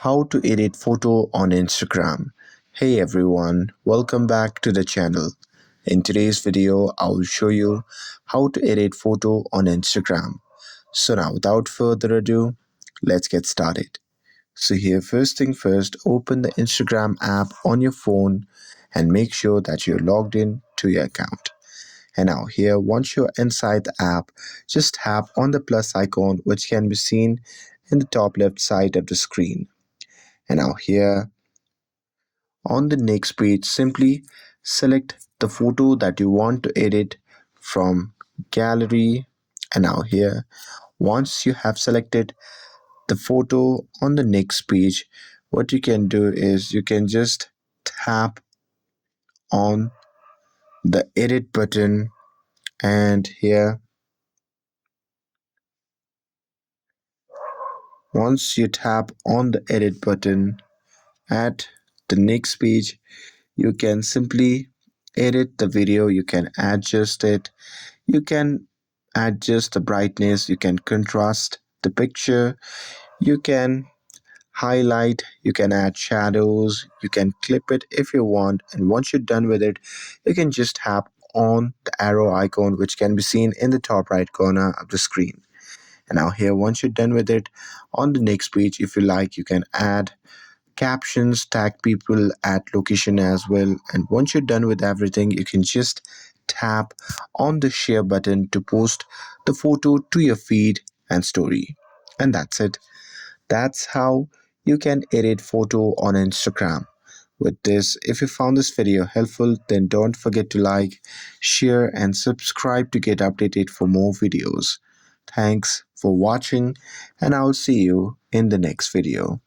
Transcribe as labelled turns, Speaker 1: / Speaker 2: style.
Speaker 1: How to edit photo on Instagram. Hey everyone, welcome back to the channel. In today's video, I will show you how to edit photo on Instagram. So now without further ado, let's get started. So here first thing first, open the Instagram app on your phone and make sure that you're logged in to your account. And now here, once you're inside the app, just tap on the plus icon which can be seen in the top left side of the screen. And now here on the next page, simply select the photo that you want to edit from gallery. And now here, once you have selected the photo on the next page, what you can do is you can just tap on the edit button, and here once you tap on the edit button at the next page, you can simply edit the video, you can adjust it, you can adjust the brightness, you can contrast the picture, you can highlight, you can add shadows, you can clip it if you want. And once you're done with it, you can just tap on the arrow icon which can be seen in the top right corner of the screen. And now here, once you're done with it, on the next page, if you like, you can add captions, tag people at location as well. And once you're done with everything, you can just tap on the share button to post the photo to your feed and story. And that's it. That's how you can edit photo on Instagram. With this, if you found this video helpful, then don't forget to like, share and subscribe to get updated for more videos. Thanks for watching, and I'll see you in the next video.